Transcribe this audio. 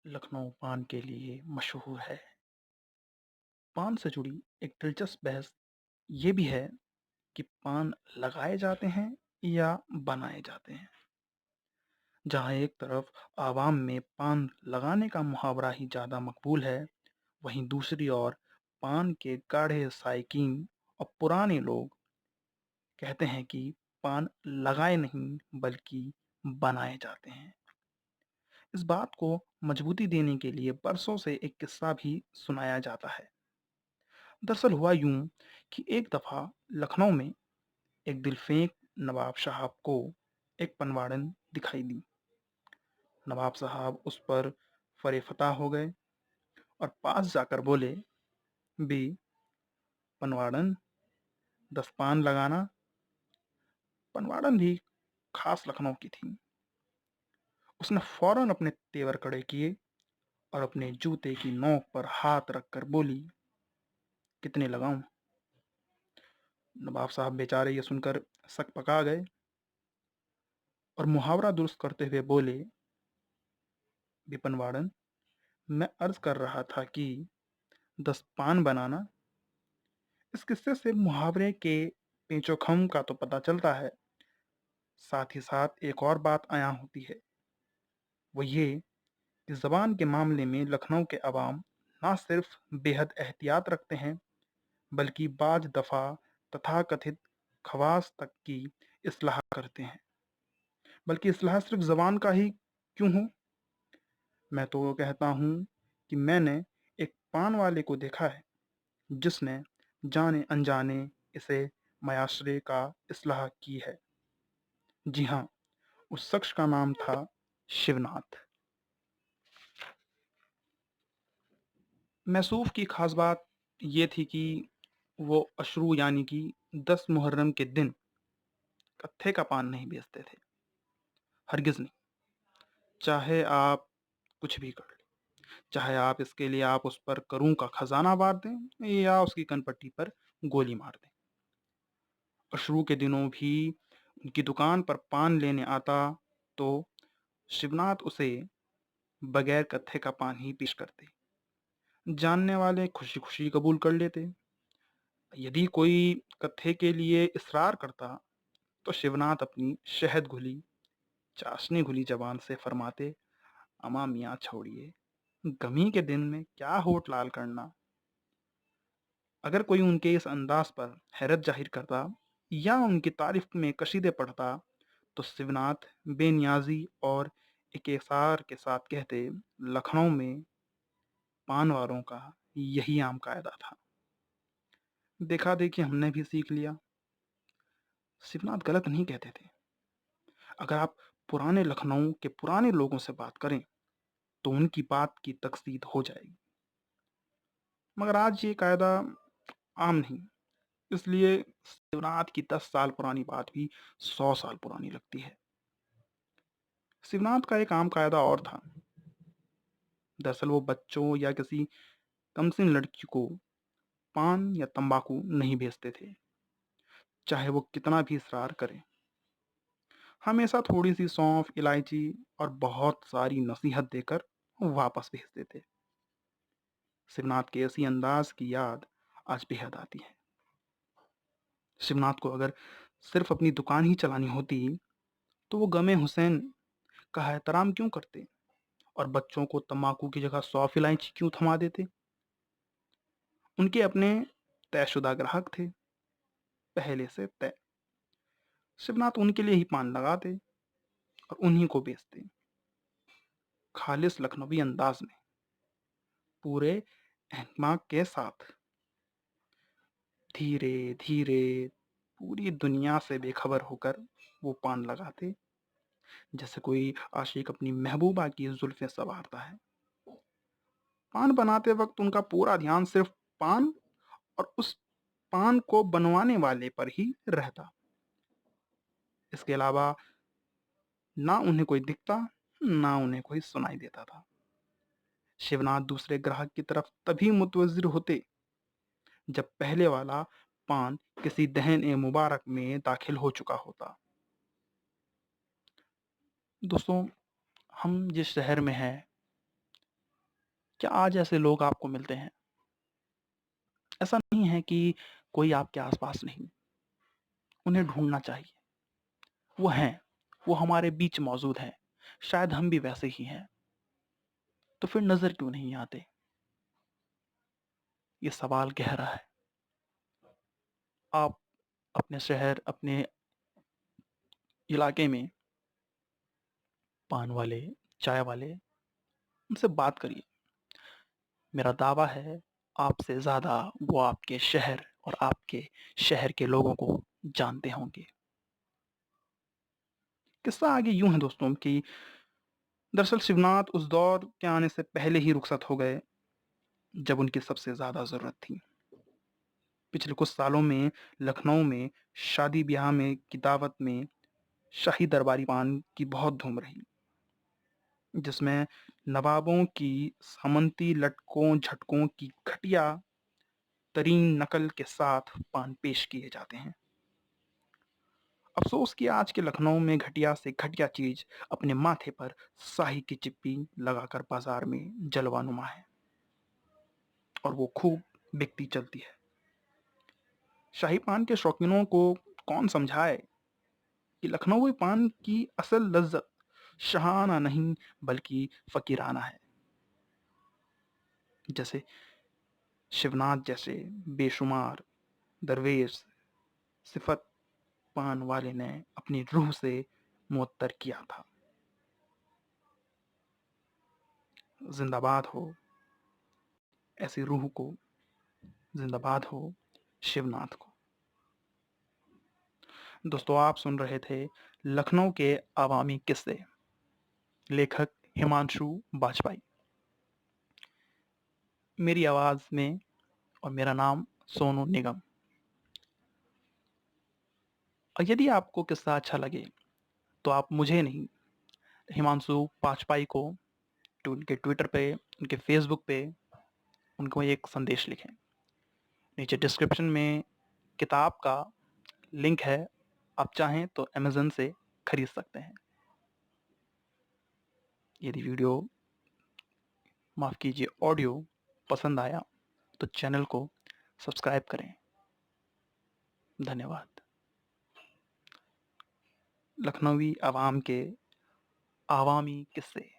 लखनऊ पान के लिए मशहूर है। पान से जुड़ी एक दिलचस्प बहस ये भी है कि पान लगाए जाते हैं या बनाए जाते हैं। जहाँ एक तरफ आवाम में पान लगाने का मुहावरा ही ज़्यादा मकबूल है, वहीं दूसरी ओर पान के गाढ़े साइकीन और पुराने लोग कहते हैं कि पान लगाए नहीं बल्कि बनाए जाते हैं। इस बात को मजबूती देने के लिए बरसों से एक किस्सा भी सुनाया जाता है। दरअसल हुआ यूं कि एक दफा लखनऊ में एक दिलफेंक नवाब साहब को एक पनवाड़न दिखाई दी। नवाब साहब उस पर फरे फता हो गए और पास जाकर बोले, बी पनवाड़न, 10 पान लगाना। पनवाड़न भी खास लखनऊ की थी। उसने फौरन अपने तेवर कड़े किए और अपने जूते की नोक पर हाथ रखकर बोली, कितने लगाऊं? नवाब साहब बेचारे ये सुनकर सक पका गए और मुहावरा दुरुस्त करते हुए बोले, बिपनवाड़न, मैं अर्ज कर रहा था कि 10 पान बनाना। इस किस्से से मुहावरे के पेचोखम का तो पता चलता है, साथ ही साथ एक और बात आया होती है। वो ये कि जबान के मामले में लखनऊ के अवाम ना सिर्फ बेहद एहतियात रखते हैं, बल्कि बाज दफा तथाकथित खवास तक की इस्लाह करते हैं। बल्कि इस्लाह सिर्फ जबान का ही क्यों हो, मैं तो कहता हूँ कि मैंने एक पान वाले को देखा है जिसने जाने अनजाने इसे मयाशरे का इस्लाह की है। जी हाँ, उस शख्स का नाम था शिवनाथ। मैसूफ की खास बात ये थी कि वो अशरू यानी कि 10 मुहर्रम के दिन कत्थे का पान नहीं बेचते थे। हरगिज नहीं। चाहे आप कुछ भी कर लें, चाहे आप इसके लिए आप उस पर करूं का खजाना वार दें या उसकी कनपट्टी पर गोली मार दें। अशरू के दिनों भी उनकी दुकान पर पान लेने आता तो शिवनाथ उसे बगैर कत्थे का पान ही पेश करते। जानने वाले खुशी खुशी कबूल कर लेते। यदि कोई कत्थे के लिए इसरार करता तो शिवनाथ अपनी शहद घुली चाशनी घुली जबान से फरमाते, अमा मियाँ छोड़िए, गमी के दिन में क्या होठ लाल करना। अगर कोई उनके इस अंदाज पर हैरत जाहिर करता या उनकी तारीफ में कशीदे पढ़ता तो शिवनाथ बेनियाजी और इकेसार के साथ कहते, लखनऊ में पान वालों का यही आम कायदा था। देखा देखी हमने भी सीख लिया। शिवनाथ गलत नहीं कहते थे। अगर आप पुराने लखनऊ के पुराने लोगों से बात करें तो उनकी बात की तकसीद हो जाएगी। मगर आज ये कायदा आम नहीं, इसलिए शिवनाथ की 10 साल पुरानी बात भी 100 साल पुरानी लगती है। शिवनाथ का एक आम कायदा और था। दरअसल वो बच्चों या किसी कमसिन लड़की को पान या तंबाकू नहीं भेजते थे, चाहे वो कितना भी इसरार करे। हमेशा थोड़ी सी सौंफ, इलायची और बहुत सारी नसीहत देकर वापस भेजते थे। शिवनाथ के ऐसी अंदाज की याद आज बेहद आती है। शिवनाथ को अगर सिर्फ अपनी दुकान ही चलानी होती तो वो गमे हुसैन का एहतराम क्यों करते और बच्चों को तम्बाकू की जगह सौंफ इलायची क्यों थमा देते। उनके अपने तयशुदा ग्राहक थे, पहले से तय। शिवनाथ उनके लिए ही पान लगाते और उन्हीं को बेचते, खालिस लखनवी अंदाज में, पूरे एहतमाम के साथ। धीरे धीरे पूरी दुनिया से बेखबर होकर वो पान लगाते, जैसे कोई आशिक अपनी महबूबा की जुल्फें संवारता है। पान बनाते वक्त उनका पूरा ध्यान सिर्फ पान और उस पान को बनवाने वाले पर ही रहता। इसके अलावा ना उन्हें कोई दिखता, ना उन्हें कोई सुनाई देता था। शिवनाथ दूसरे ग्राहक की तरफ तभी मुतवज्जिर होते जब पहले वाला पान किसी दहन ए मुबारक में दाखिल हो चुका होता। दोस्तों, हम जिस शहर में हैं क्या आज ऐसे लोग आपको मिलते हैं؟ ऐसा नहीं है कि कोई आपके आसपास नहीं, उन्हें ढूंढना चाहिए। वो हैं, वो हमारे बीच मौजूद हैं, शायद हम भी वैसे ही हैं, तो फिर नजर क्यों नहीं आते? ये सवाल गहरा है। आप अपने शहर, अपने इलाके में पान वाले, चाय वाले, उनसे बात करिए। मेरा दावा है आपसे ज़्यादा वो आपके शहर और आपके शहर के लोगों को जानते होंगे। किस्सा आगे यूं है दोस्तों कि दरअसल शिवनाथ उस दौर के आने से पहले ही रुखसत हो गए जब उनकी सबसे ज़्यादा ज़रूरत थी। पिछले कुछ सालों में लखनऊ में शादी ब्याह में की दावत में शाही दरबारी पान की बहुत धूम रही, जिसमें नवाबों की सामंती लटकों झटकों की घटिया तरीन नकल के साथ पान पेश किए जाते हैं। अफसोस कि आज के लखनऊ में घटिया से घटिया चीज अपने माथे पर शाही की चिप्पी लगाकर बाजार में जलवानुमा है और वो खूब बिकती चलती है। शाही पान के शौकीनों को कौन समझाए कि लखनऊ पान की असल लज्जत शाहाना नहीं बल्कि फकीराना है। जैसे शिवनाथ जैसे बेशुमार दरवेश सिफत पान वाले ने अपनी रूह से मुअत्तर किया था। जिंदाबाद हो ऐसी रूह को, जिंदाबाद हो शिवनाथ को। दोस्तों आप सुन रहे थे लखनऊ के आवामी किस्से, लेखक हिमांशु बाजपेयी। मेरी आवाज़ में और मेरा नाम सोनू निगम। और यदि आपको किस्सा अच्छा लगे तो आप मुझे नहीं, हिमांशु बाजपेयी को उनके ट्विटर पे, उनके फेसबुक पे उनको एक संदेश लिखें। नीचे डिस्क्रिप्शन में किताब का लिंक है, आप चाहें तो अमेज़न से खरीद सकते हैं। यदि वीडियो, माफ़ कीजिए ऑडियो पसंद आया तो चैनल को सब्सक्राइब करें। धन्यवाद। लखनवी आवाम के आवामी किस्से।